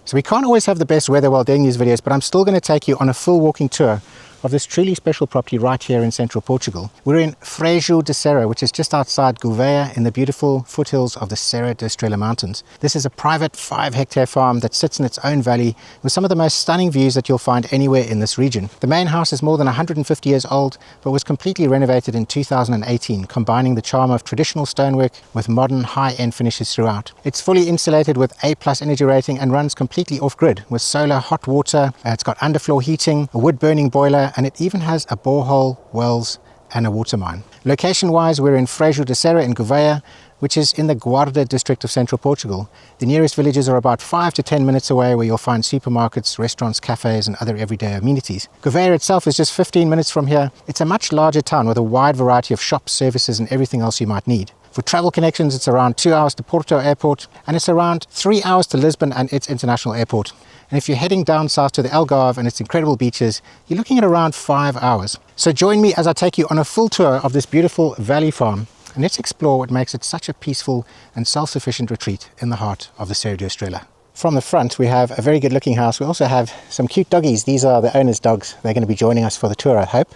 So we can't always have the best weather while doing these videos, but I'm still going to take you on a full walking tour of this truly special property right here in central Portugal. We're in Freixo da Serra, which is just outside Gouveia in the beautiful foothills of the Serra da Estrela mountains. This is a private 5-hectare farm that sits in its own valley with some of the most stunning views that you'll find anywhere in this region. The main house is more than 150 years old, but was completely renovated in 2018, combining the charm of traditional stonework with modern high-end finishes throughout. It's fully insulated with A+ energy rating and runs completely off-grid with solar hot water. It's got underfloor heating, a wood-burning boiler, and it even has a borehole, wells and a water mine. Location wise, we're in Freixo da Serra in Gouveia, which is in the Guarda district of central Portugal. The nearest villages are about 5 to 10 minutes away, where you'll find supermarkets, restaurants, cafes and other everyday amenities. Gouveia itself is just 15 minutes from here. It's a much larger town with a wide variety of shops, services and everything else you might need. For travel connections, it's around 2 hours to Porto Airport, and it's around 3 hours to Lisbon and its international airport. And if you're heading down south to the Algarve and its incredible beaches, you're looking at around 5 hours. So join me as I take you on a full tour of this beautiful valley farm, and let's explore what makes it such a peaceful and self-sufficient retreat in the heart of the Serra da Estrela. From the front, we have a very good looking house. We also have some cute doggies. These are the owner's dogs. They're going to be joining us for the tour, I hope.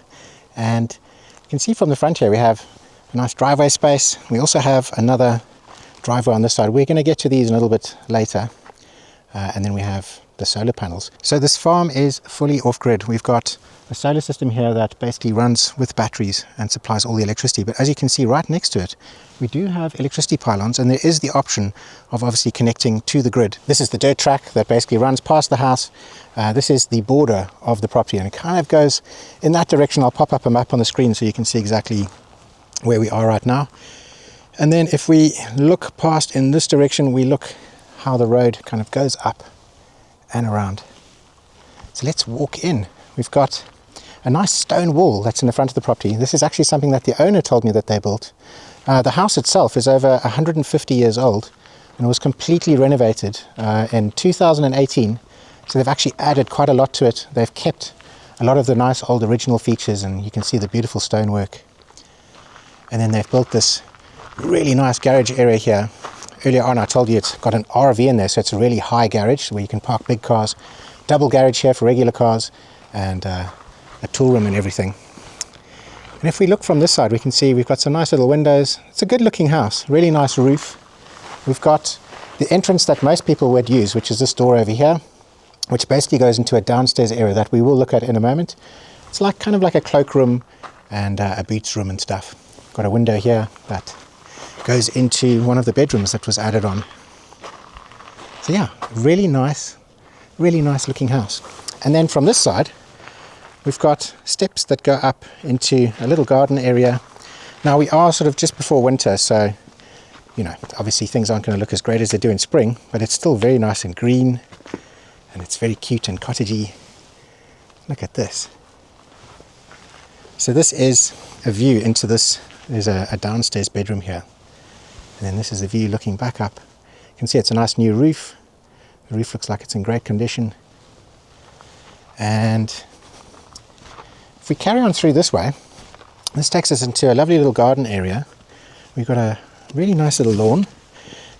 And you can see from the front here, we have a nice driveway space. We also have another driveway on this side. We're going to get to these a little bit later. And then we have the solar panels. So this farm is fully off-grid. We've got a solar system here that basically runs with batteries and supplies all the electricity. But as you can see right next to it, we do have electricity pylons, and there is the option of obviously connecting to the grid. This is the dirt track that basically runs past the house. This is the border of the property, and it kind of goes in that direction. I'll pop up a map on the screen so you can see exactly where we are right now. And then if we look past in this direction, we look how the road kind of goes up and around. So let's walk in. We've got a nice stone wall that's in the front of the property. This is actually something that the owner told me that they built. The house itself is over 150 years old and was completely renovated in 2018. So they've actually added quite a lot to it. They've kept a lot of the nice old original features, and you can see the beautiful stonework. And then they've built this really nice garage area here. Earlier on I told you it's got an RV in there, so it's a really high garage where you can park big cars. Double garage here for regular cars, and a tool room and everything. And if we look from this side, we can see we've got some nice little windows. It's a good looking house, really nice roof. We've got the entrance that most people would use, which is this door over here, which basically goes into a downstairs area that we will look at in a moment. It's like kind of like a cloakroom and a boots room and stuff. Got a window here that goes into one of the bedrooms that was added on. So yeah, really nice looking house. And then from this side, we've got steps that go up into a little garden area. Now we are sort of just before winter, so you know, obviously things aren't going to look as great as they do in spring, but it's still very nice and green, and it's very cute and cottagey. Look at this. So this is a view into this. There's a downstairs bedroom here. And then this is the view looking back up. You can see it's a nice new roof. The roof looks like it's in great condition. And if we carry on through this way, this takes us into a lovely little garden area. We've got a really nice little lawn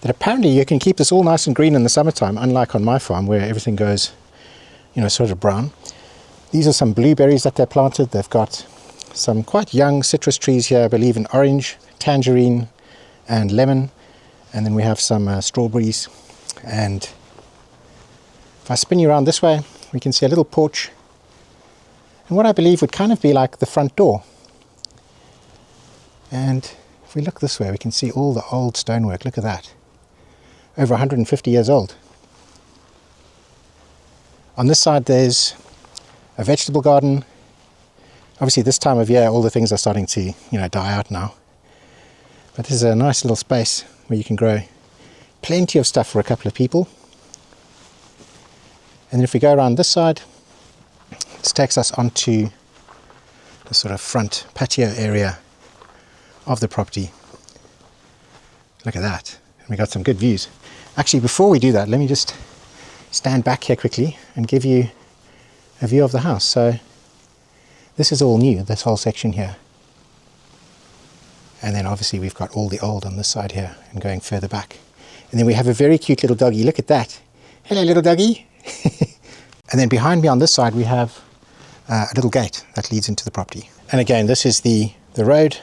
that apparently you can keep this all nice and green in the summertime, unlike on my farm where everything goes, you know, sort of brown. These are some blueberries that they planted. They've got some quite young citrus trees here, I believe in orange, tangerine and lemon, and then we have some strawberries. And if I spin you around this way, we can see a little porch and what I believe would kind of be like the front door. And if we look this way, we can see all the old stonework. Look at that, over 150 years old. On this side there's a vegetable garden. Obviously this time of year all the things are starting to, you know, die out now. But this is a nice little space where you can grow plenty of stuff for a couple of people. And then if we go around this side, this takes us onto the sort of front patio area of the property. Look at that. And we got some good views. Actually, before we do that, let me just stand back here quickly and give you a view of the house. So this is all new, this whole section here. And then obviously we've got all the old on this side here and going further back. And then we have a very cute little doggy. Look at that. Hello, little doggy. And then behind me on this side, we have a little gate that leads into the property. And again, this is the road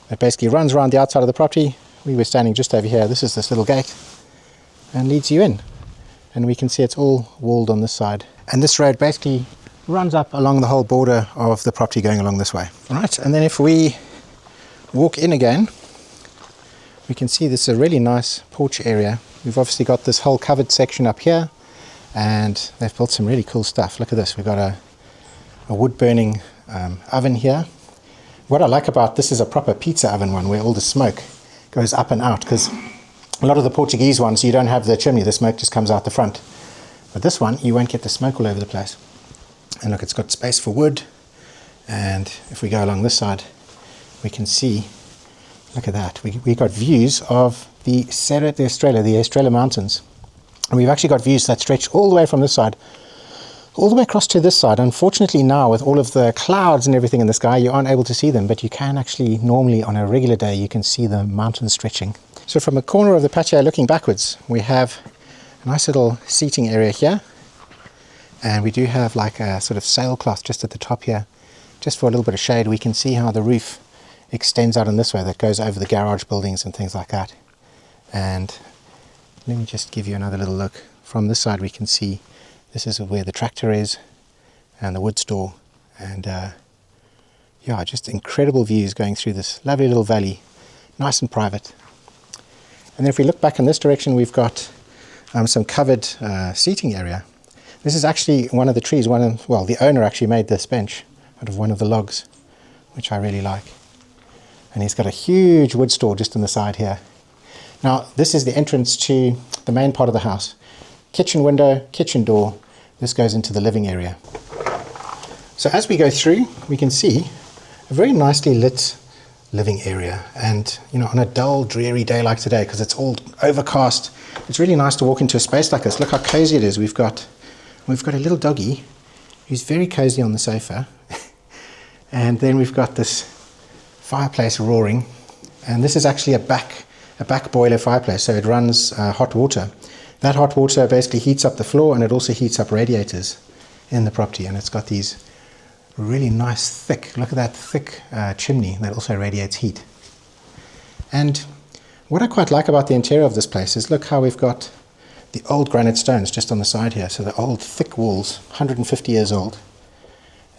that basically runs around the outside of the property. We were standing just over here. This is this little gate and leads you in. And we can see it's all walled on this side. And this road basically runs up along the whole border of the property going along this way. All right, and then if we walk in again, we can see this is a really nice porch area. We've obviously got this whole covered section up here, and they've built some really cool stuff. Look at this. We've got a wood burning oven here. What I like about this is a proper pizza oven one where all the smoke goes up and out, because a lot of the Portuguese ones, you don't have the chimney, the smoke just comes out the front. But this one, you won't get the smoke all over the place. And look, it's got space for wood. And if we go along this side, we can see, look at that. We got views of the Serra da Estrela, the Estrela Mountains. And we've actually got views that stretch all the way from this side, all the way across to this side. Unfortunately now, with all of the clouds and everything in the sky, you aren't able to see them, but you can actually, normally on a regular day, you can see the mountains stretching. So from a corner of the patio looking backwards, we have a nice little seating area here. And we do have like a sort of sailcloth just at the top here, just for a little bit of shade. We can see how the roof extends out in this way, that goes over the garage buildings and things like that. And let me just give you another little look. From this side we can see this is where the tractor is and the wood store, and yeah, just incredible views going through this lovely little valley, nice and private. And then if we look back in this direction, we've got some covered seating area. This is actually one of the trees, well, the owner actually made this bench out of one of the logs, which I really like. And he's got a huge wood store just on the side here. Now, this is the entrance to the main part of the house. Kitchen window, kitchen door. This goes into the living area. So as we go through, we can see a very nicely lit living area. And, you know, on a dull, dreary day like today, because it's all overcast, it's really nice to walk into a space like this. Look how cozy it is. We've got a little doggy who's very cozy on the sofa. And then we've got this fireplace roaring. And this is actually a back boiler fireplace, so it runs hot water. That hot water basically heats up the floor, and it also heats up radiators in the property. And it's got these really nice thick, look at that thick chimney that also radiates heat. And what I quite like about the interior of this place is look how we've got the old granite stones just on the side here. So the old thick walls, 150 years old.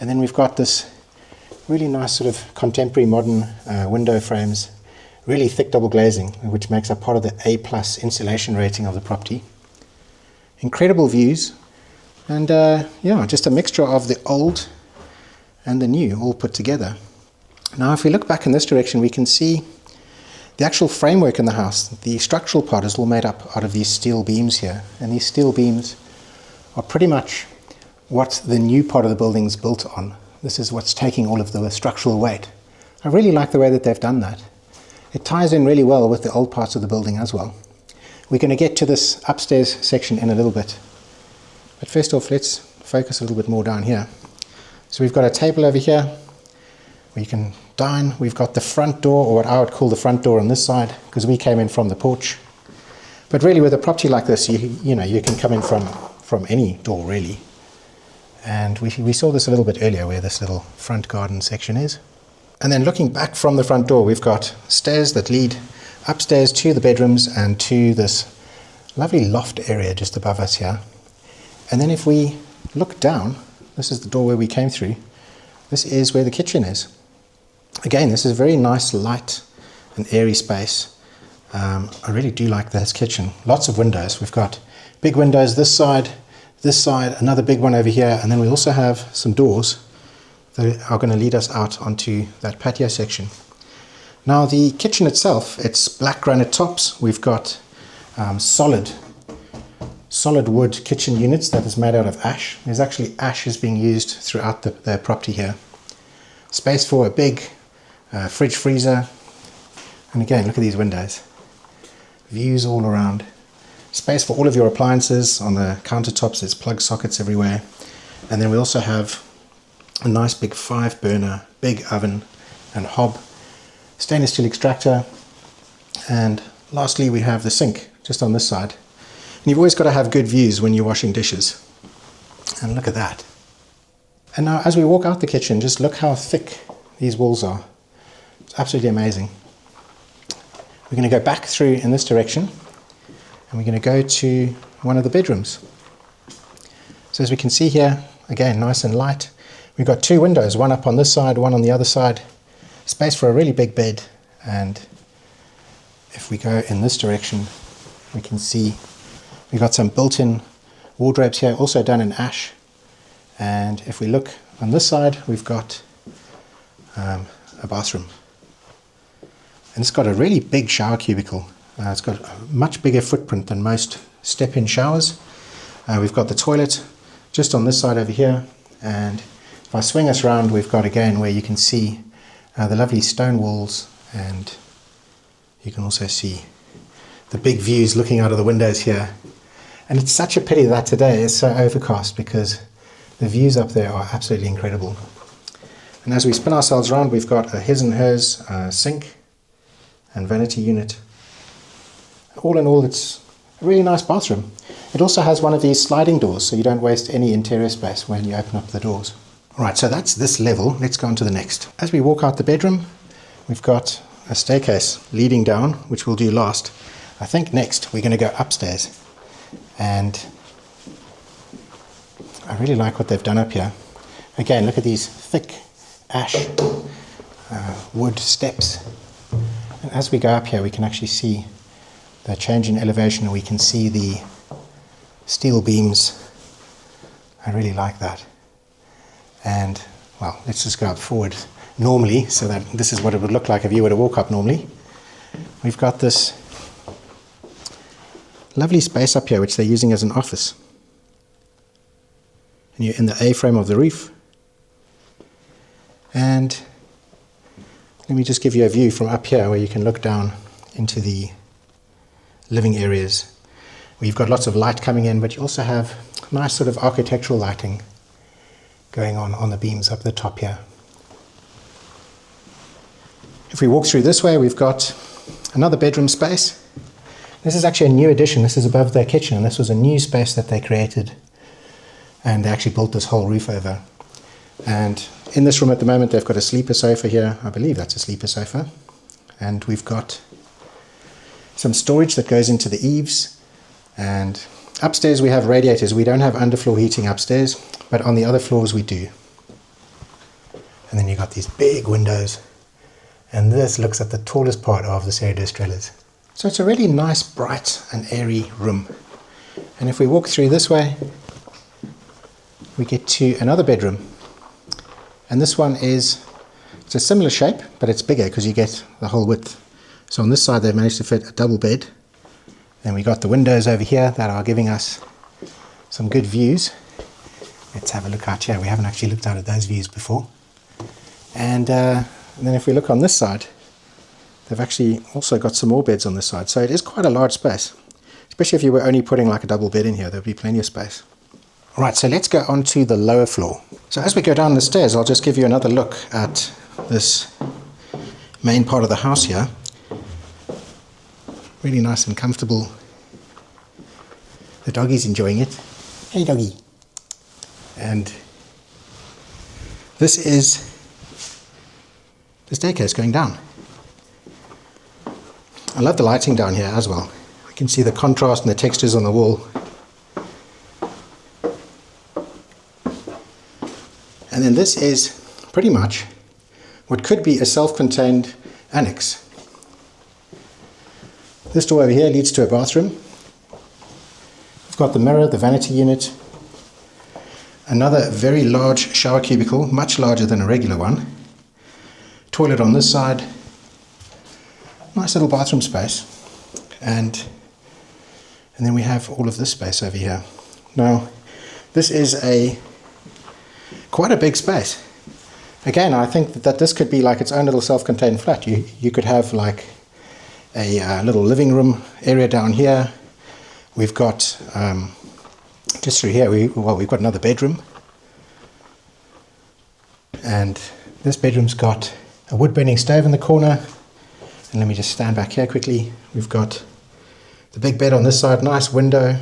And then we've got this really nice sort of contemporary modern window frames, really thick double glazing, which makes up part of the A+ insulation rating of the property. Incredible views, and yeah, just a mixture of the old and the new all put together. Now if we look back in this direction, we can see the actual framework in the house. The structural part is all made up out of these steel beams here, and these steel beams are pretty much what the new part of the building's built on. This is what's taking all of the structural weight. I really like the way that they've done that. It ties in really well with the old parts of the building as well. We're going to get to this upstairs section in a little bit. But first off, let's focus a little bit more down here. So we've got a table over here where you can dine. We've got the front door, or what I would call the front door on this side, because we came in from the porch. But really with a property like this, you know, you can come in from any door really. And we saw this a little bit earlier where this little front garden section is. And then looking back from the front door, we've got stairs that lead upstairs to the bedrooms and to this lovely loft area just above us here. And then if we look down, this is the door where we came through. This is where the kitchen is. Again, this is a very nice, light and airy space. I really do like this kitchen. Lots of windows. We've got big windows this side, another big one over here, and then we also have some doors that are going to lead us out onto that patio section. Now the kitchen itself, it's black granite tops. We've got solid wood kitchen units that is made out of ash. There's actually ash is being used throughout the property here. Space for a big fridge freezer. And again, look at these windows. Views all around. Space for all of your appliances. On the countertops, there's plug sockets everywhere. And then we also have a nice big 5-burner, big oven and hob, stainless steel extractor, and lastly we have the sink just on this side. And you've always got to have good views when you're washing dishes. And look at that. And now as we walk out the kitchen, just look how thick these walls are. It's absolutely amazing. We're going to go back through in this direction, and we're going to go to one of the bedrooms. So as we can see here, again, nice and light. We've got two windows, one up on this side, one on the other side. Space for a really big bed. And if we go in this direction, we can see we've got some built-in wardrobes here, also done in ash. And if we look on this side, we've got a bathroom. And it's got a really big shower cubicle. It's got a much bigger footprint than most step-in showers. We've got the toilet just on this side over here. And if I swing us around, we've got again where you can see the lovely stone walls, and you can also see the big views looking out of the windows here. And it's such a pity that today is so overcast, because the views up there are absolutely incredible. And as we spin ourselves around, we've got a his and hers sink and vanity unit. All in all, it's a really nice bathroom. It also has one of these sliding doors, so you don't waste any interior space when you open up the doors. Alright, so that's this level. Let's go on to the next. As we walk out the bedroom, we've got a staircase leading down, which we'll do last. I think next we're going to go upstairs. And I really like what they've done up here. Again, look at these thick ash wood steps. And as we go up here, we can actually see the change in elevation, and we can see the steel beams. I really like that. And well, let's just go up forward normally, so that this is what it would look like if you were to walk up normally. We've got this lovely space up here, which they're using as an office. And you're in the A-frame of the roof. And let me just give you a view from up here where you can look down into the living areas. We've got lots of light coming in, but you also have nice sort of architectural lighting going on the beams up the top here. If we walk through this way, we've got another bedroom space. This is actually a new addition. This is above their kitchen, and this was a new space that they created. And they actually built this whole roof over. And in this room at the moment, they've got a sleeper sofa here. I believe that's a sleeper sofa. And we've got some storage that goes into the eaves. And upstairs we have radiators. We don't have underfloor heating upstairs, but on the other floors we do. And then you've got these big windows. And this looks at the tallest part of the Serra da Estrela. So it's a really nice, bright and airy room. And if we walk through this way, we get to another bedroom. And this one it's a similar shape, but it's bigger because you get the whole width. So on this side they've managed to fit a double bed. Then we got the windows over here that are giving us some good views. Let's have a look out here. We haven't actually looked out at those views before. And then if we look on this side, they've actually also got some more beds on this side. So it is quite a large space, especially if you were only putting like a double bed in here. There'd be plenty of space. Right, so let's go on to the lower floor. So as we go down the stairs, I'll just give you another look at this main part of the house here. Really nice and comfortable. The doggy's enjoying it. Hey doggy. And this is the staircase going down. I love the lighting down here as well. We can see the contrast and the textures on the wall. And then this is pretty much what could be a self-contained annex. This door over here leads to a bathroom. We've got the mirror, the vanity unit, another very large shower cubicle, much larger than a regular one. Toilet on this side. Nice little bathroom space. And then we have all of this space over here. Now, this is quite a big space. Again, I think that this could be like its own little self-contained flat. You could have like a little living room area down here. We've got, just through here, we've got another bedroom. And this bedroom's got a wood-burning stove in the corner. And let me just stand back here quickly. We've got the big bed on this side, nice window.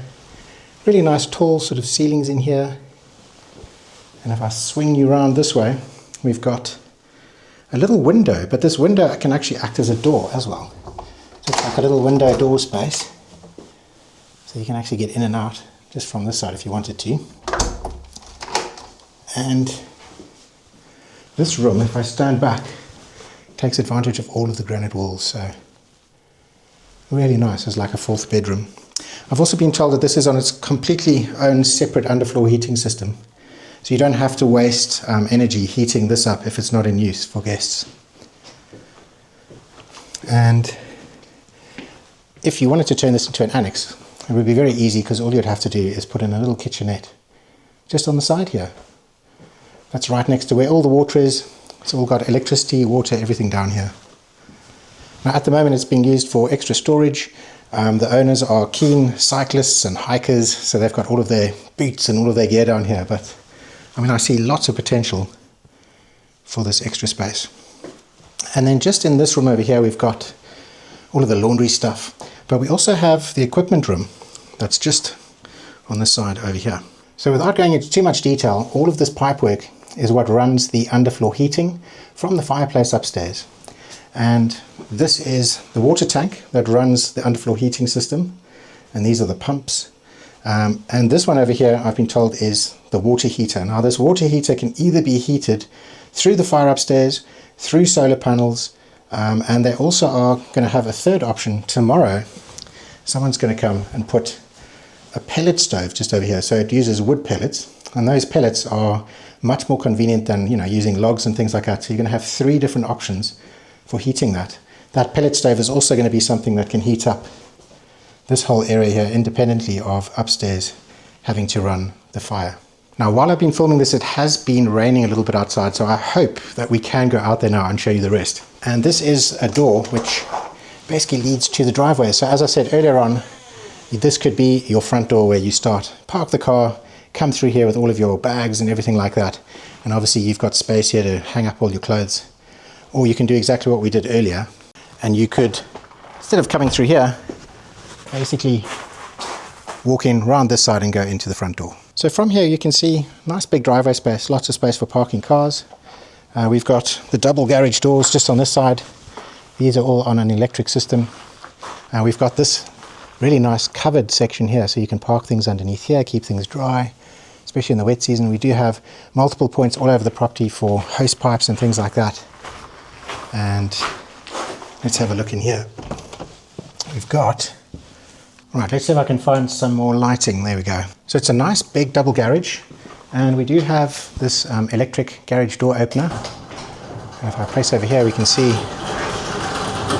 Really nice tall sort of ceilings in here. And if I swing you around this way, we've got a little window, but this window can actually act as a door as well. So it's like a little window door space. So you can actually get in and out just from this side if you wanted to. And this room, if I stand back, takes advantage of all of the granite walls. So really nice, it's like a fourth bedroom. I've also been told that this is on its completely own separate underfloor heating system. So you don't have to waste energy heating this up if it's not in use for guests. And if you wanted to turn this into an annex, it would be very easy because all you'd have to do is put in a little kitchenette just on the side here. That's right next to where all the water is. It's all got electricity, water, everything down here. Now at the moment it's being used for extra storage. The owners are keen cyclists and hikers, so they've got all of their boots and all of their gear down here. But I mean, I see lots of potential for this extra space. And then just in this room over here, we've got all of the laundry stuff. But we also have the equipment room that's just on this side over here. So without going into too much detail, all of this pipework is what runs the underfloor heating from the fireplace upstairs. And this is the water tank that runs the underfloor heating system. And these are the pumps. And this one over here, I've been told, is the water heater. Now this water heater can either be heated through the fire upstairs, through solar panels, and they also are going to have a third option tomorrow. Someone's going to come and put a pellet stove just over here. So it uses wood pellets, and those pellets are much more convenient than, you know, using logs and things like that. So you're going to have 3 different options for heating that. That pellet stove is also going to be something that can heat up this whole area here independently of upstairs having to run the fire. Now while I've been filming this, it has been raining a little bit outside, so I hope that we can go out there now and show you the rest. And this is a door which basically leads to the driveway. So as I said earlier on, this could be your front door where you start, park the car, come through here with all of your bags and everything like that. And obviously you've got space here to hang up all your clothes. Or you can do exactly what we did earlier, and you could, instead of coming through here, basically walk in round this side and go into the front door. So from here you can see nice big driveway space, lots of space for parking cars. We've got the double garage doors just on this side. These are all on an electric system. We've got this really nice covered section here, so you can park things underneath here, keep things dry, especially in the wet season. We do have multiple points all over the property for hose pipes and things like that. And let's have a look in here. We've got, right, let's see if I can find some more lighting. There we go. So it's a nice big double garage, and we do have this electric garage door opener. And if I press over here, we can see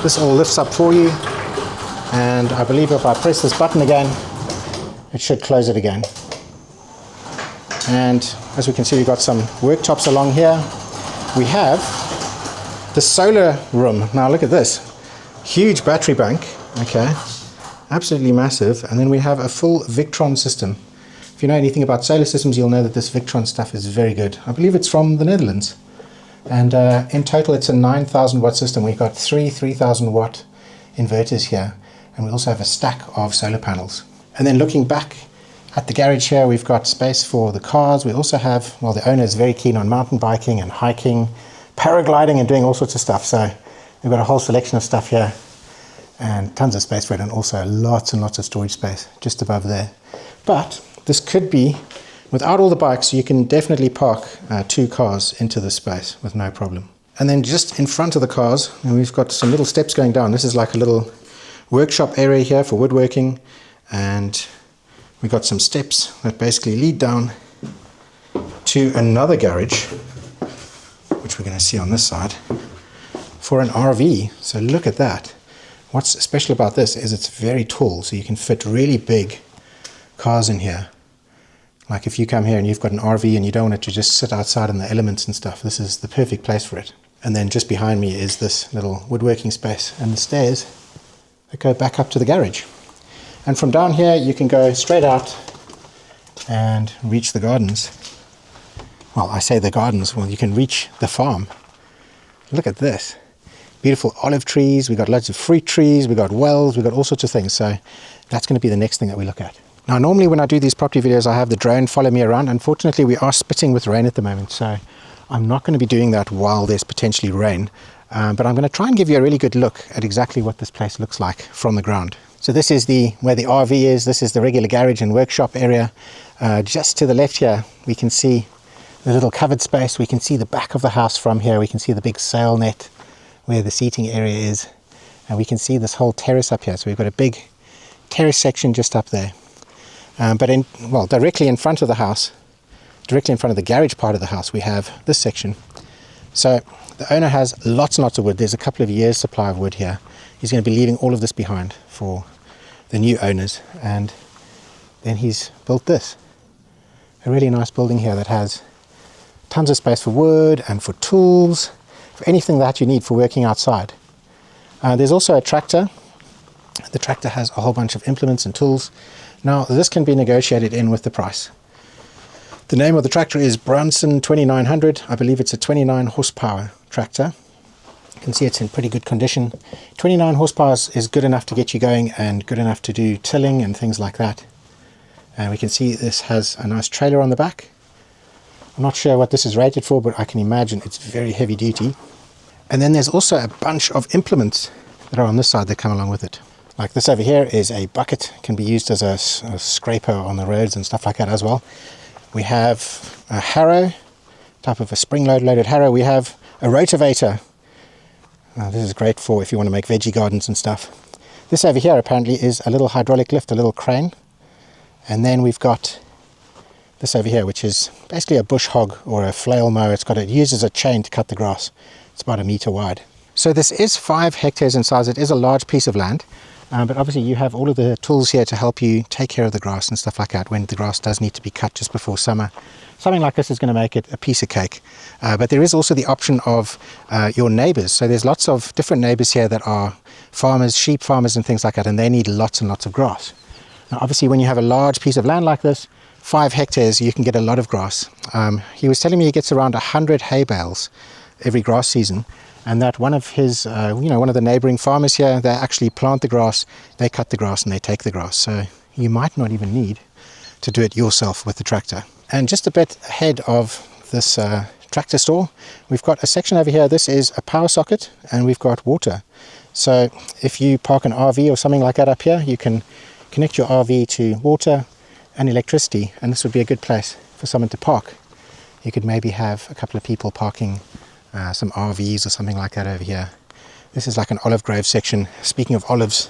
this all lifts up for you. And I believe if I press this button again, it should close it again. And as we can see, we've got some worktops along here. We have the solar room. Now look at this. Huge battery bank. Okay. Absolutely massive. And then we have a full Victron system. If you know anything about solar systems, you'll know that this Victron stuff is very good. I believe it's from the Netherlands. And in total, it's a 9,000 watt system. We've got 3,000 watt inverters here. And we also have a stack of solar panels. And then looking back at the garage here, we've got space for the cars. We also have, well, the owner is very keen on mountain biking and hiking, paragliding and doing all sorts of stuff. So we've got a whole selection of stuff here and tons of space for it, and also lots and lots of storage space just above there. But this could be, without all the bikes, you can definitely park 2 cars into this space with no problem. And then just in front of the cars, and we've got some little steps going down. This is like a little workshop area here for woodworking, and we've got some steps that basically lead down to another garage, which we're going to see on this side, for an RV. So look at that. What's special about this is it's very tall, so you can fit really big cars in here. Like if you come here and you've got an RV and you don't want it to just sit outside in the elements and stuff, this is the perfect place for it. And then just behind me is this little woodworking space and the stairs that go back up to the garage. And from down here you can go straight out and reach the gardens. Well, I say the gardens, well, you can reach the farm. Look at this. Beautiful olive trees, we've got loads of fruit trees, we've got wells, we've got all sorts of things. So that's going to be the next thing that we look at. Now normally when I do these property videos I have the drone follow me around. Unfortunately we are spitting with rain at the moment, so I'm not going to be doing that while there's potentially rain, but I'm going to try and give you a really good look at exactly what this place looks like from the ground. So this is where the RV is. This is the regular garage and workshop area. Just to the left here we can see the little covered space. We can see the back of the house from here. We can see the big sail net where the seating area is, and we can see this whole terrace up here. So we've got a big terrace section just up there, but directly in front of the house, directly in front of the garage part of the house, we have this section. So the owner has lots and lots of wood. There's a couple of years supply of wood here. He's going to be leaving all of this behind for the new owners, and then he's built this, a really nice building here that has tons of space for wood and for tools, for anything that you need for working outside. There's also a tractor. The tractor has a whole bunch of implements and tools. Now this can be negotiated in with the price. The name of the tractor is Brunson 2900. I believe it's a 29 horsepower tractor. You can see it's in pretty good condition. 29 horsepower is good enough to get you going and good enough to do tilling and things like that. And we can see this has a nice trailer on the back. I'm not sure what this is rated for, but I can imagine it's very heavy duty. And then there's also a bunch of implements that are on this side that come along with it. Like this over here is a bucket, can be used as a scraper on the roads and stuff like that as well. We have a harrow, type of a spring loaded harrow. We have a rotavator. This is great for if you want to make veggie gardens and stuff. This over here apparently is a little hydraulic lift, a little crane. And then we've got this over here, which is basically a bush hog or a flail mower. It uses a chain to cut the grass. It's about 1 meter wide. So this is 5 hectares in size. It is a large piece of land, but obviously you have all of the tools here to help you take care of the grass and stuff like that when the grass does need to be cut just before summer. Something like this is going to make it a piece of cake. But there is also the option of your neighbors. So there's lots of different neighbors here that are farmers, sheep farmers and things like that, and they need lots and lots of grass. Now obviously when you have a large piece of land like this, 5 hectares, you can get a lot of grass. He was telling me he gets around 100 hay bales every grass season, and that one of his, one of the neighboring farmers here, they actually plant the grass, they cut the grass and they take the grass. So you might not even need to do it yourself with the tractor. And just a bit ahead of this tractor store, we've got a section over here. This is a power socket and we've got water. So if you park an RV or something like that up here, you can connect your RV to water and electricity, and this would be a good place for someone to park. You could maybe have a couple of people parking some RVs or something like that over here. This is like an olive grove section. Speaking of olives,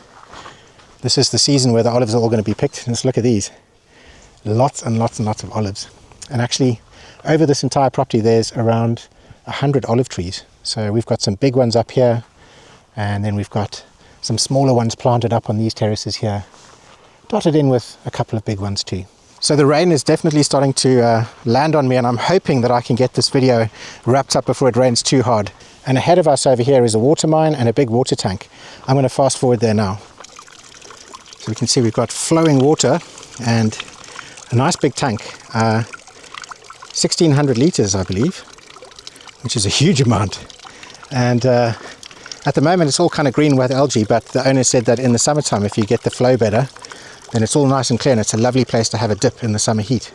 this is the season where the olives are all going to be picked. Just look at these. Lots and lots and lots of olives. And actually over this entire property there's around 100 olive trees. So we've got some big ones up here, and then we've got some smaller ones planted up on these terraces here, dotted in with a couple of big ones too. So the rain is definitely starting to land on me, and I'm hoping that I can get this video wrapped up before it rains too hard. And ahead of us over here is a water mine and a big water tank. I'm going to fast forward there now. So we can see we've got flowing water and a nice big tank, 1600 litres I believe, which is a huge amount. And at the moment it's all kind of green with algae, but the owner said that in the summertime, if you get the flow better, then it's all nice and clear, and it's a lovely place to have a dip in the summer heat.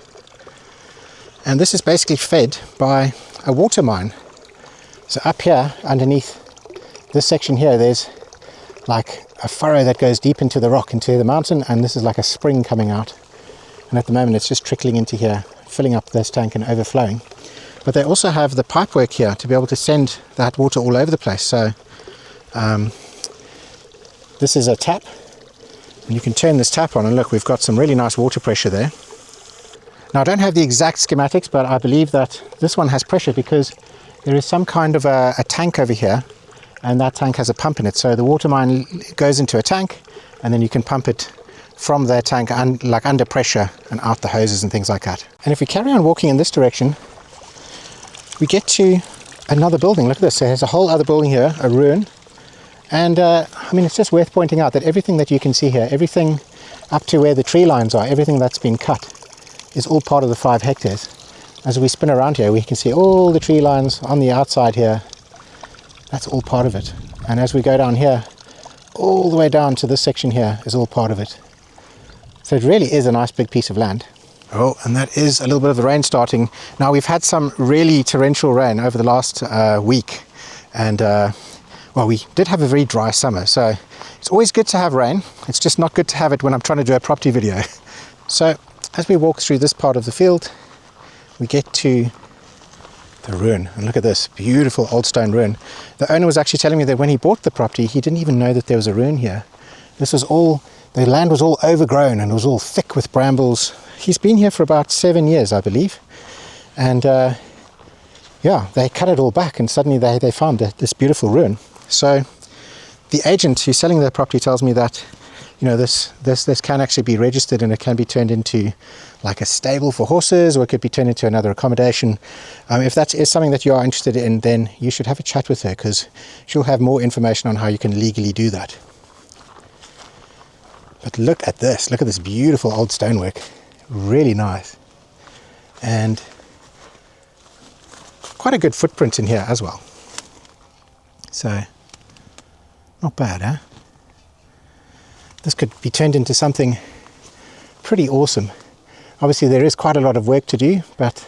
And this is basically fed by a water mine. So up here underneath this section here, there's like a furrow that goes deep into the rock, into the mountain, and this is like a spring coming out. And at the moment it's just trickling into here, filling up this tank and overflowing. But they also have the pipework here to be able to send that water all over the place. So this is a tap, and you can turn this tap on, and look, we've got some really nice water pressure there. Now I don't have the exact schematics, but I believe that this one has pressure because there is some kind of a tank over here, and that tank has a pump in it. So the water mine goes into a tank, and then you can pump it from their tank like under pressure and out the hoses and things like that. And if we carry on walking in this direction, we get to another building. Look at this, there's a whole other building here, a ruin. And I mean, it's just worth pointing out that everything that you can see here, everything up to where the tree lines are, everything that's been cut is all part of the 5 hectares. As we spin around here, we can see all the tree lines on the outside here. That's all part of it. And as we go down here, all the way down to this section here is all part of it. So it really is a nice big piece of land. Oh, and that is a little bit of the rain starting. Now we've had some really torrential rain over the last week, and well, we did have a very dry summer, so it's always good to have rain. It's just not good to have it when I'm trying to do a property video. So as we walk through this part of the field, we get to the ruin, and look at this beautiful old stone ruin. The owner was actually telling me that when he bought the property, he didn't even know that there was a ruin here. This was all, the land was all overgrown and it was all thick with brambles. He's been here for about 7 years, I believe, and yeah, they cut it all back, and suddenly they found this beautiful ruin. So the agent who's selling the property tells me that, you know, this can actually be registered, and it can be turned into like a stable for horses, or it could be turned into another accommodation. If that is something that you are interested in, then you should have a chat with her, because she'll have more information on how you can legally do that. But look at this beautiful old stonework. Really nice, and quite a good footprint in here as well. So not bad, huh? This could be turned into something pretty awesome. Obviously there is quite a lot of work to do, but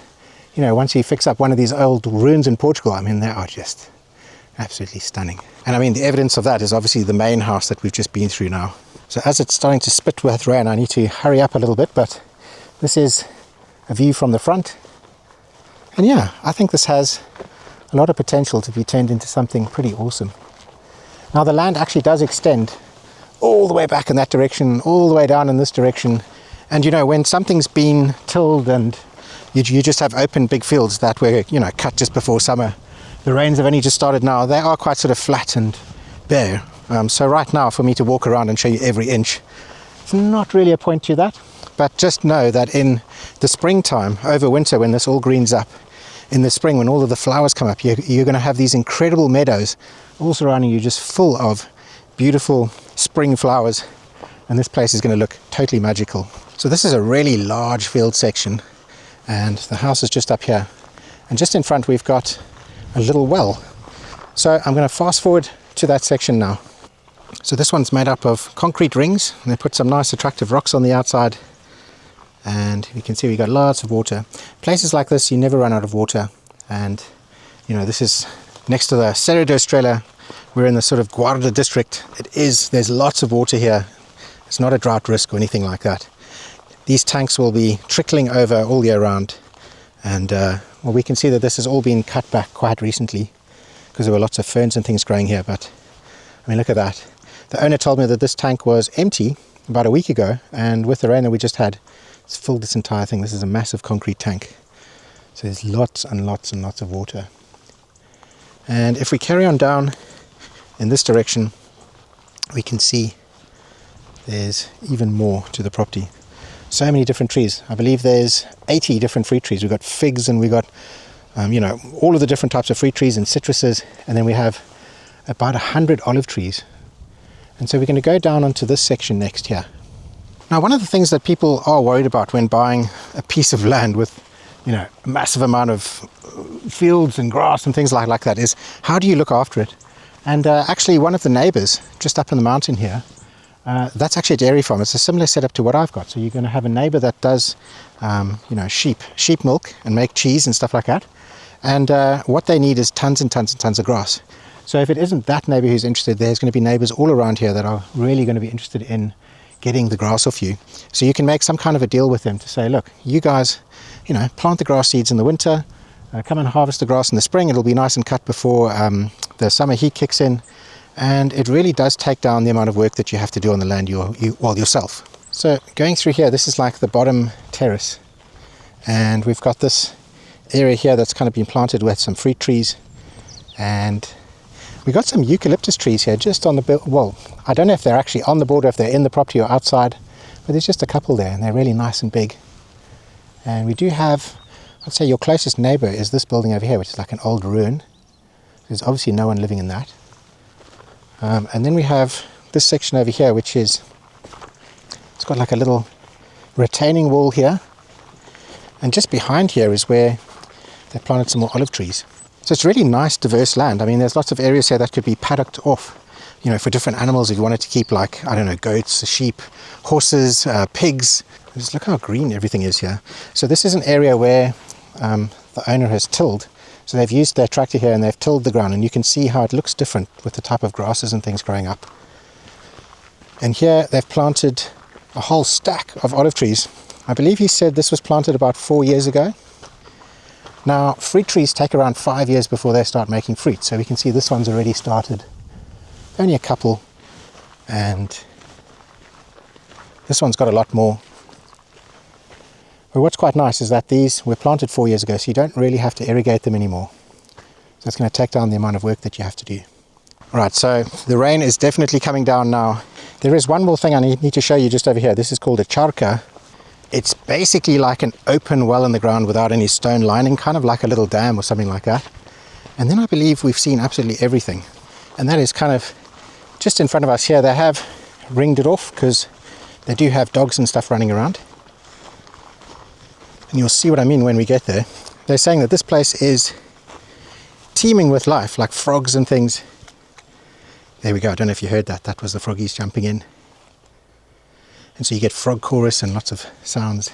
you know, once you fix up one of these old ruins in Portugal, I mean, they are just absolutely stunning. And I mean, the evidence of that is obviously the main house that we've just been through now. So as it's starting to spit with rain, I need to hurry up a little bit, but this is a view from the front. And yeah, I think this has a lot of potential to be turned into something pretty awesome. Now the land actually does extend all the way back in that direction, all the way down in this direction. And you know, when something's been tilled and you just have open big fields that were, you know, cut just before summer, the rains have only just started now, they are quite sort of flat and bare. So right now, for me to walk around and show you every inch, it's not really a point to that. But just know that in the springtime, over winter, when this all greens up, in the spring when all of the flowers come up, you're going to have these incredible meadows all surrounding you, just full of beautiful spring flowers, and this place is going to look totally magical. So this is a really large field section, and the house is just up here, and just in front we've got a little well. So I'm going to fast forward to that section now. So this one's made up of concrete rings, and they put some nice attractive rocks on the outside, and you can see we got lots of water. Places like this, you never run out of water, and you know, this is next to the Serra da Estrela. We're in the sort of Guarda district. There's lots of water here. It's not a drought risk or anything like that. These tanks will be trickling over all year round, and well, we can see that this has all been cut back quite recently because there were lots of ferns and things growing here. But I mean, look at that. The owner told me that this tank was empty about a week ago, and with the rain that we just had, it's filled this entire thing. This is a massive concrete tank. So there's lots and lots and lots of water. And if we carry on down in this direction, we can see there's even more to the property. So many different trees. I believe there's 80 different fruit trees. We've got figs, and we've got you know, all of the different types of fruit trees and citruses, and then we have about 100 olive trees. And so we're going to go down onto this section next here. Now, one of the things that people are worried about when buying a piece of land with, you know, a massive amount of fields and grass and things like that is, how do you look after it? And actually one of the neighbors just up in the mountain here, that's actually a dairy farm. It's a similar setup to what I've got. So you're going to have a neighbor that does you know, sheep milk and make cheese and stuff like that. And what they need is tons and tons and tons of grass. So if it isn't that neighbor who's interested, there's going to be neighbors all around here that are really going to be interested in getting the grass off you. So you can make some kind of a deal with them to say, look, you guys, you know, plant the grass seeds in the winter, come and harvest the grass in the spring. It'll be nice and cut before the summer heat kicks in, and it really does take down the amount of work that you have to do on the land yourself. So going through here, this is like the bottom terrace, and we've got this area here that's kind of been planted with some fruit trees, and we got some eucalyptus trees here just on the, well, I don't know if they're actually on the border, if they're in the property or outside, but there's just a couple there, and they're really nice and big. And we do have, I'd say your closest neighbor is this building over here, which is like an old ruin. There's obviously no one living in that. And then we have this section over here, which is, it's got like a little retaining wall here, and just behind here is where they planted some more olive trees. So it's really nice, diverse land. I mean, there's lots of areas here that could be paddocked off you know, for different animals, if you wanted to keep like, I don't know, goats, sheep, horses, pigs. Just look how green everything is here. So this is an area where the owner has tilled. So they've used their tractor here and they've tilled the ground, and you can see how it looks different with the type of grasses and things growing up. And here they've planted a whole stack of olive trees. I believe he said this was planted about 4 years ago. Now, fruit trees take around 5 years before they start making fruit. So we can see this one's already started. Only a couple. And this one's got a lot more. But what's quite nice is that these were planted 4 years ago, so you don't really have to irrigate them anymore. So it's going to take down the amount of work that you have to do. Alright, so the rain is definitely coming down now. There is one more thing I need to show you just over here. This is called a charca. It's basically like an open well in the ground without any stone lining, kind of like a little dam or something like that. And then I believe we've seen absolutely everything. And that is kind of just in front of us here. They have ringed it off because they do have dogs and stuff running around. And you'll see what I mean when we get there. They're saying that this place is teeming with life, like frogs and things. There we go. I don't know if you heard that. That was the froggies jumping in. And so you get frog chorus and lots of sounds.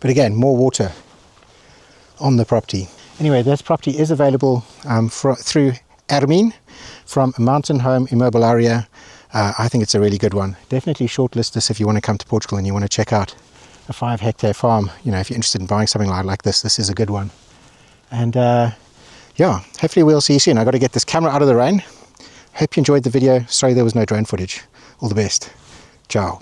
But again, more water on the property. Anyway, this property is available through Hermine from Mountain Home Imobiliária. I think it's a really good one. Definitely shortlist this if you want to come to Portugal and you want to check out a 5-hectare farm. You know, if you're interested in buying something like this, this is a good one. And yeah, hopefully we'll see you soon. I've got to get this camera out of the rain. Hope you enjoyed the video. Sorry there was no drone footage. All the best. Ciao.